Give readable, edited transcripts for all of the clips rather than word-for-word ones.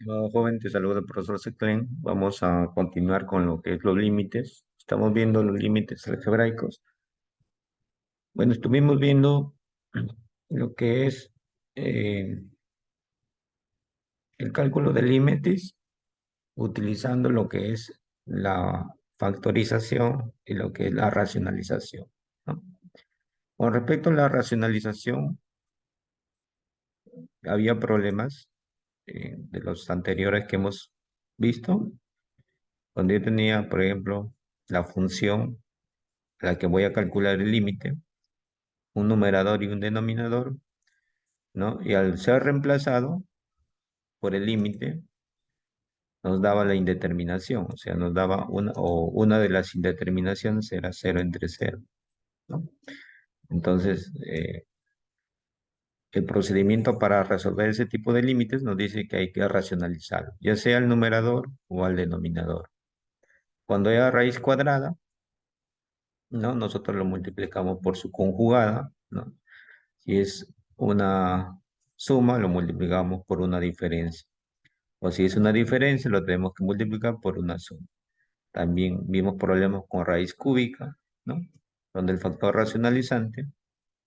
Estimado joven, te saluda el profesor Seclen. Vamos a continuar con lo que es los límites. Estamos viendo los límites algebraicos. Bueno, estuvimos viendo lo que es eh, el cálculo de límites utilizando lo que es la factorización y lo que es la racionalización, ¿no? Con respecto a la racionalización, había problemas de los anteriores que hemos visto, donde yo tenía, por ejemplo, la función a la que voy a calcular el límite, un numerador y un denominador, ¿no? Y al ser reemplazado por el límite, nos daba la indeterminación, o sea, nos daba una de las indeterminaciones era cero entre cero, ¿no? Entonces, el procedimiento para resolver ese tipo de límites nos dice que hay que racionalizarlo, ya sea al numerador o al denominador. Cuando haya raíz cuadrada, ¿no? Nosotros lo multiplicamos por su conjugada, ¿no? Si es una suma, lo multiplicamos por una diferencia. O si es una diferencia, lo tenemos que multiplicar por una suma. También vimos problemas con raíz cúbica, ¿no? Donde el factor racionalizante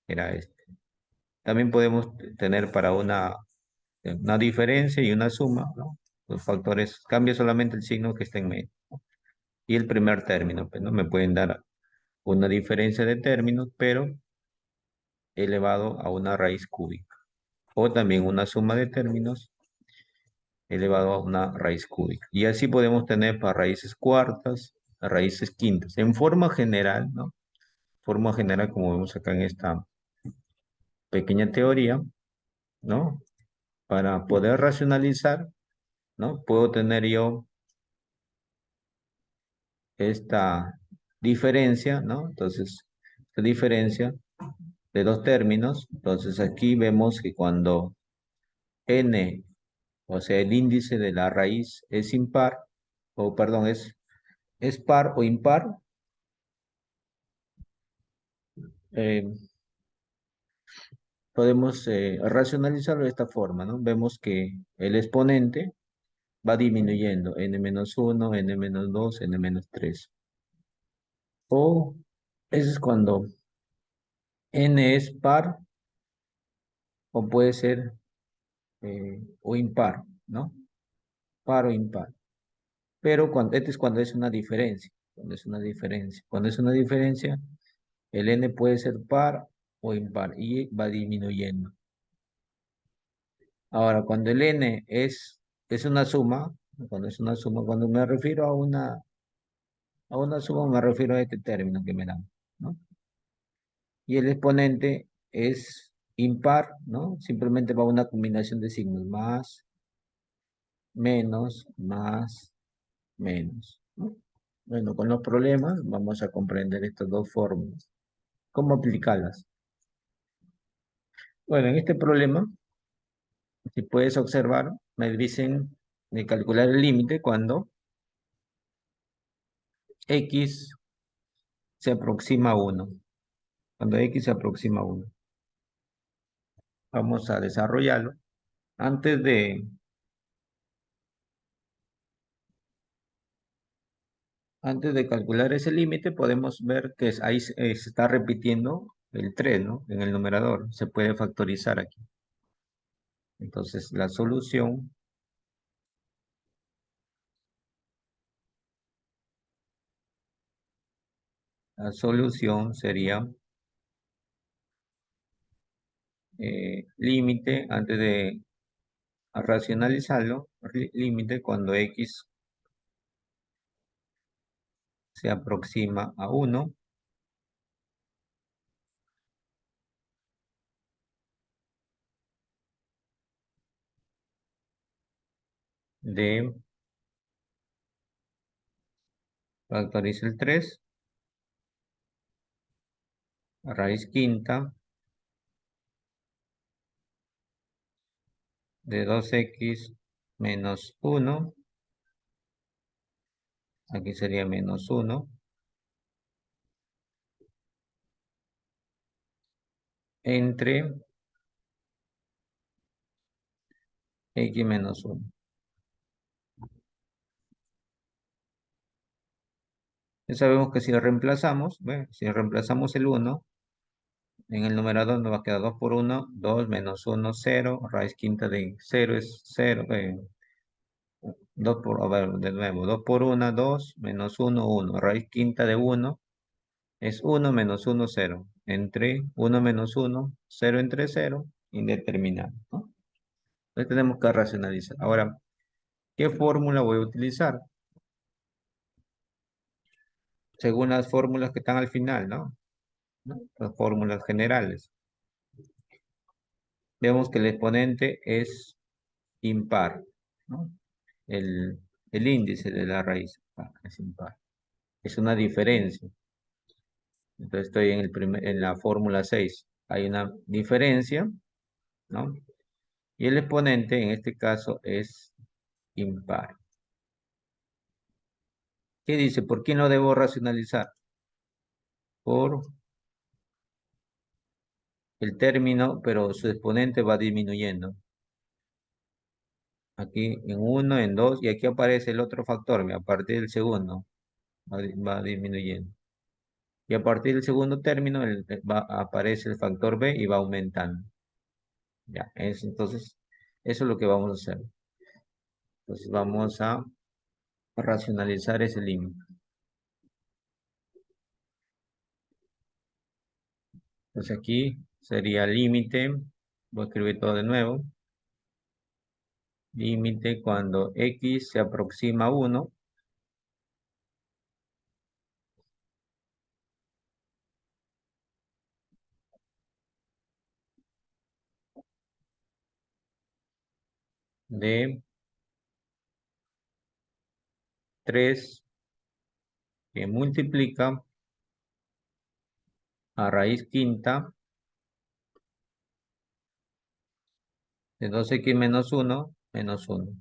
era este. También podemos tener para una diferencia y una suma, ¿no? Los factores, cambia solamente el signo que está en medio. Y el primer término, pues, ¿no? Me pueden dar una diferencia de términos, pero elevado a una raíz cúbica. O también una suma de términos elevado a una raíz cúbica. Y así podemos tener para raíces cuartas, raíces quintas. En forma general, ¿no? Forma general, como vemos acá en esta pequeña teoría, ¿no? Para poder racionalizar, ¿no? Puedo tener yo esta diferencia, ¿no? Entonces, esta diferencia de dos términos. Entonces, aquí vemos que cuando n, o sea, el índice de la raíz es impar, o perdón, es par o impar, eh, podemos racionalizarlo de esta forma, ¿no? Vemos que el exponente va disminuyendo, n-1, n-2, n-3. O eso es cuando n es par o puede ser o impar, ¿no? Par o impar. Pero este es cuando es una diferencia, cuando es una diferencia. Cuando es una diferencia, el n puede ser par o impar y va disminuyendo. Ahora, cuando el n es una suma, cuando me refiero a una suma, me refiero a este término que me dan, ¿no? Y el exponente es impar, ¿no? Simplemente va a una combinación de signos, más, menos, ¿no? Bueno, con los problemas vamos a comprender estas dos fórmulas. ¿Cómo aplicarlas? Bueno, en este problema, si puedes observar, me dicen de calcular el límite cuando x se aproxima a 1. Cuando x se aproxima a 1. Vamos a desarrollarlo. Antes de, antes de calcular ese límite, podemos ver que ahí se está repitiendo el 3, ¿no? En el numerador. Se puede factorizar aquí. Entonces, la solución sería límite, antes de racionalizarlo, límite cuando x se aproxima a 1 de factoriza el 3 a raíz quinta de 2x menos 1, aquí sería menos 1, entre x menos 1. Ya sabemos que si lo reemplazamos, ¿ve? Si reemplazamos el uno en el numerador nos va a quedar 2 por uno, 2 menos uno, cero, raíz quinta de cero es cero, 2 por, a ver, de nuevo, 2 por uno, 2 menos uno, uno, raíz quinta de uno es uno menos uno, cero, entre uno menos uno, cero entre cero, indeterminado, ¿no? Entonces tenemos que racionalizar. Ahora, ¿qué fórmula voy a utilizar? Según las fórmulas que están al final, ¿no? Las fórmulas generales. Vemos que el exponente es impar, ¿no? El, el índice de la raíz es impar. Es una diferencia. Entonces estoy en la fórmula 6. Hay una diferencia, ¿no? Y el exponente en este caso es impar. ¿Qué dice? ¿Por qué no debo racionalizar? Por el término, pero su exponente va disminuyendo. Aquí en uno, en 2, y aquí aparece el otro factor, a partir del segundo va disminuyendo. Y a partir del segundo término aparece el factor B y va aumentando. Ya, entonces, eso es lo que vamos a hacer. Entonces vamos a racionalizar ese límite. Entonces aquí sería límite, voy a escribir todo de nuevo. Límite cuando x se aproxima a 1 de 3 que multiplica a raíz quinta de 2x menos uno menos uno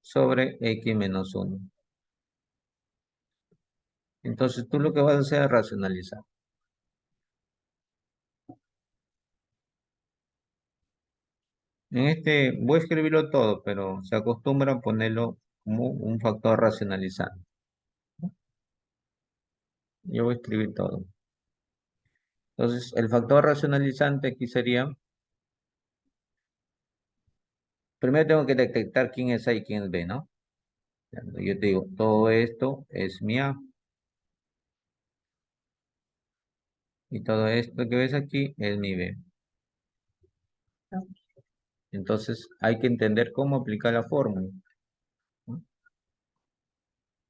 sobre x menos uno. Entonces tú lo que vas a hacer es racionalizar. En este voy a escribirlo todo, pero se acostumbra a ponerlo como un factor racionalizante. Yo voy a escribir todo. Entonces, el factor racionalizante aquí sería, primero tengo que detectar quién es A y quién es B, ¿no? Yo te digo, todo esto es mi A y todo esto que ves aquí es mi B. Entonces, hay que entender cómo aplicar la fórmula, ¿no?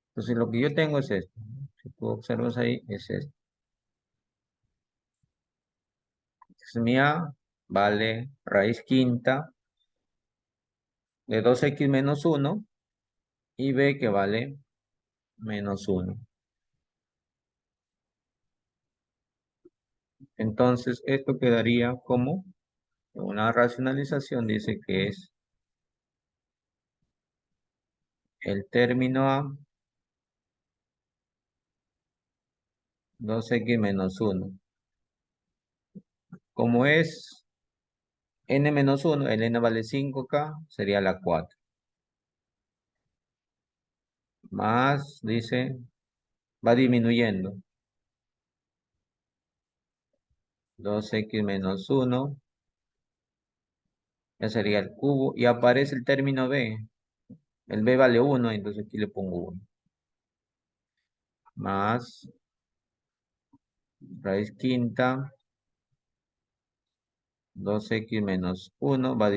Entonces, lo que yo tengo es esto, ¿no? Si tú observas ahí, es esto. Es mi A vale raíz quinta de 2x menos uno y B que vale menos uno. Entonces, esto quedaría como una racionalización, dice que es el término A 2x menos uno. Como es n menos uno, el n vale 5k, sería la 4. Más, dice, va disminuyendo. 2x menos uno, ya sería el cubo. Y aparece el término b. El b vale 1, entonces aquí le pongo 1. Más raíz quinta, 2x menos uno, va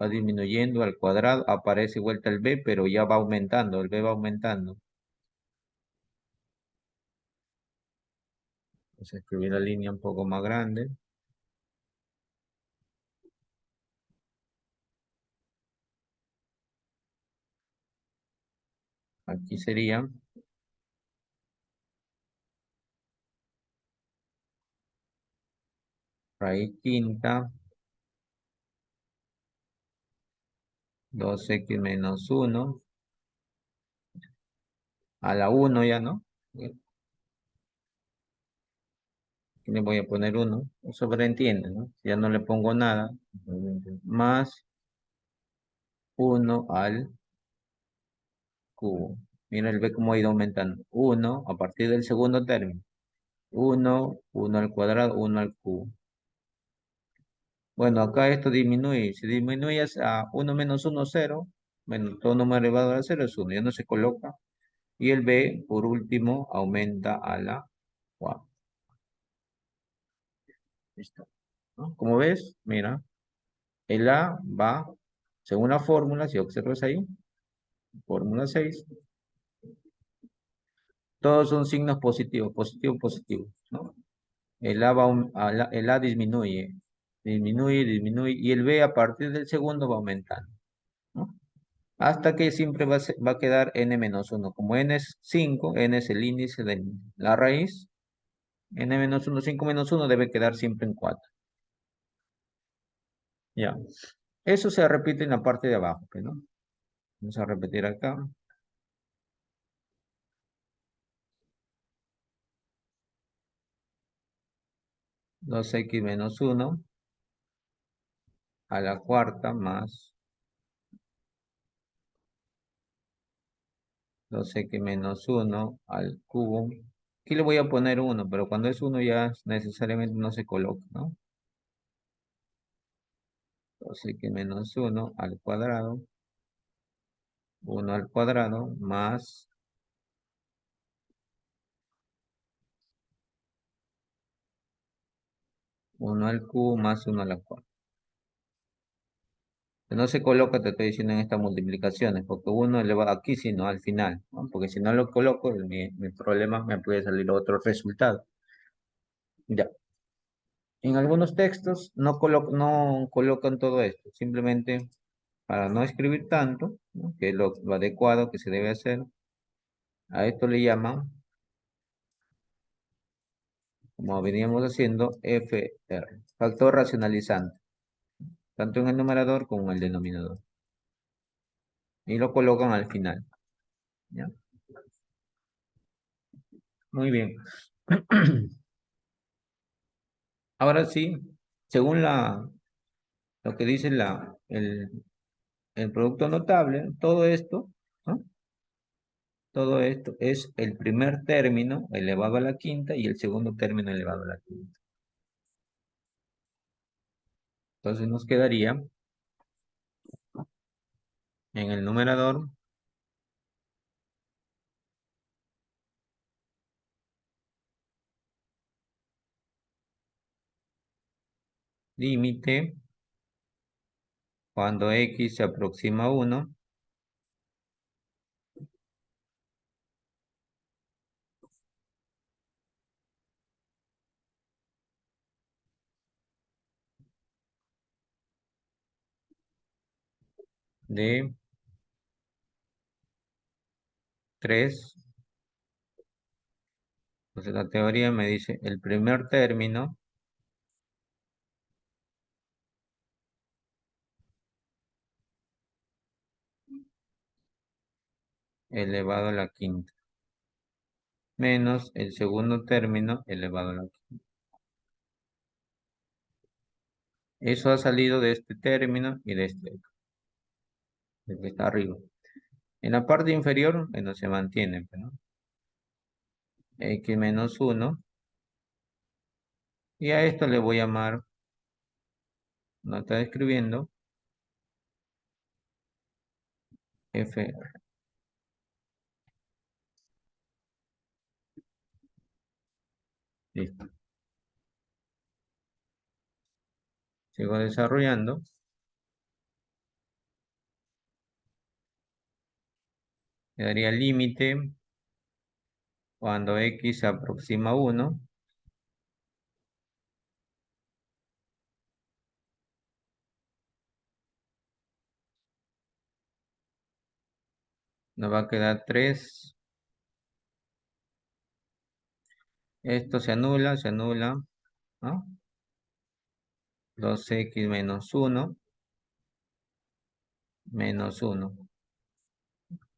disminuyendo al cuadrado. Aparece vuelta el b, pero ya va aumentando. El b va aumentando. Entonces escribir la línea un poco más grande. Aquí sería raíz quinta, 2x menos uno a la 1 ya, ¿no? Aquí le voy a poner 1. Sobreentiende, ¿no? Ya no le pongo nada. Más 1 al cubo. Mira el b cómo ha ido aumentando. Uno a partir del segundo término. Uno al cuadrado, uno al cubo. Bueno, acá esto disminuye. Si disminuye a uno menos uno, cero. Bueno, todo número elevado a cero es uno. Ya no se coloca. Y el b, por último, aumenta a la 4. Listo. ¿No? Como ves, mira, el a va, según la fórmula, si observas ahí, fórmula 6, todos son signos positivos, positivo, positivo, ¿no? El A, el A disminuye, disminuye, disminuye, y el B a partir del segundo va aumentando, ¿no? Hasta que siempre va a quedar n menos uno. Como n es 5, n es el índice de la raíz, n menos uno, 5 menos uno debe quedar siempre en 4. Ya. Eso se repite en la parte de abajo, pues, ¿no? Vamos a repetir acá. 2x menos uno a la cuarta más 2x menos uno al cubo. Aquí le voy a poner uno, pero cuando es uno ya necesariamente no se coloca, ¿no? 2x menos uno al cuadrado, uno al cuadrado más uno al cubo más uno a la cuarta. No se coloca, te estoy diciendo en estas multiplicaciones, porque uno elevado aquí, sino al final, ¿no? Porque si no lo coloco, mi problema me puede salir otro resultado. Ya. En algunos textos no colocan todo esto, simplemente para no escribir tanto, ¿no? Que es lo adecuado que se debe hacer. A esto le llaman, como veníamos haciendo, FR, factor racionalizante, tanto en el numerador como en el denominador. Y lo colocan al final, ¿ya? Muy bien. Ahora sí, según lo que dice el producto notable, todo esto, ¿no? Todo esto es el primer término elevado a la quinta y el segundo término elevado a la quinta. Entonces nos quedaría en el numerador límite cuando x se aproxima a 1 de 3. Entonces la teoría me dice el primer término elevado a la quinta menos el segundo término elevado a la quinta. Eso ha salido de este término y de este, del que está arriba. En la parte inferior, bueno, se mantiene, pues, ¿no? X menos 1. Y a esto le voy a llamar, no está escribiendo, F. Listo. Sigo desarrollando. Le daría límite cuando X se aproxima a 1. Nos va a quedar 3. Esto se anula, ¿no? 2x menos 1 menos 1.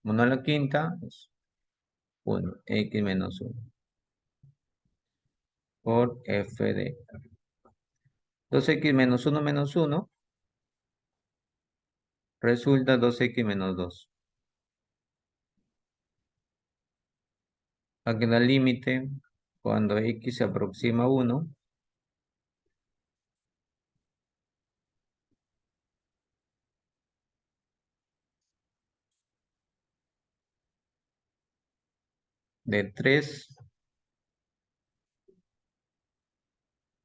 1 a la quinta es 1. X menos 1 por f de 2x menos 1 resulta 2x menos 2. Va a quedar límite cuando x se aproxima a 1 de 3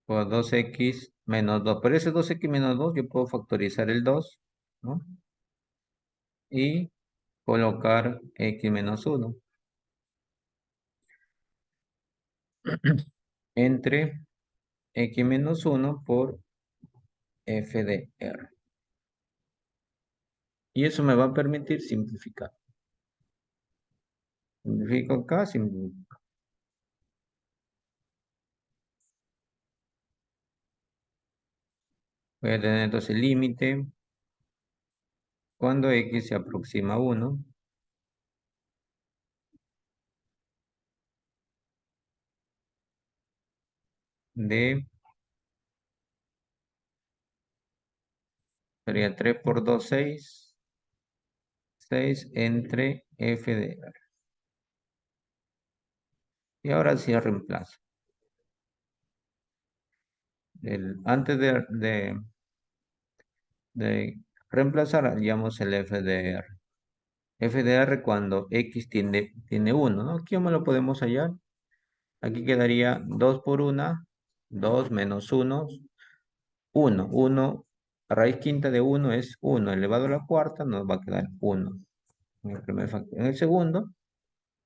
por 2x menos 2. Por ese 2x menos 2 yo puedo factorizar el 2, ¿no? Y colocar x menos 1 entre x menos 1 por f de r. Y eso me va a permitir simplificar. Simplifico acá, voy a tener entonces el límite cuando x se aproxima a 1 de, sería 3 por 2, 6, 6 entre f de r. Y ahora sí reemplazo. Antes de reemplazar, hallamos el f de r. F de r cuando x tiene 1, ¿no? Aquí me lo podemos hallar. Aquí quedaría 2 por 1, 2 menos 1, 1. 1, raíz quinta de 1 es 1 elevado a la cuarta, nos va a quedar 1. En el segundo,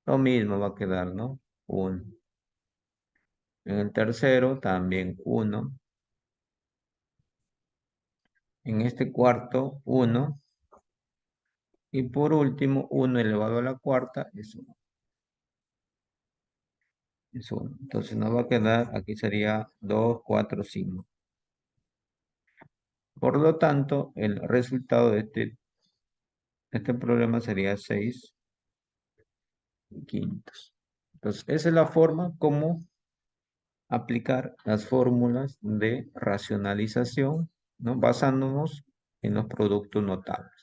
lo mismo va a quedar, ¿no? 1. En el tercero, también 1. En este cuarto, 1. Y por último, 1 elevado a la cuarta es 1. Es 1. Entonces nos va a quedar, aquí sería 2, 4, 5. Por lo tanto, el resultado de este problema sería 6 quintos. Entonces, esa es la forma como aplicar las fórmulas de racionalización, ¿no? Basándonos en los productos notables.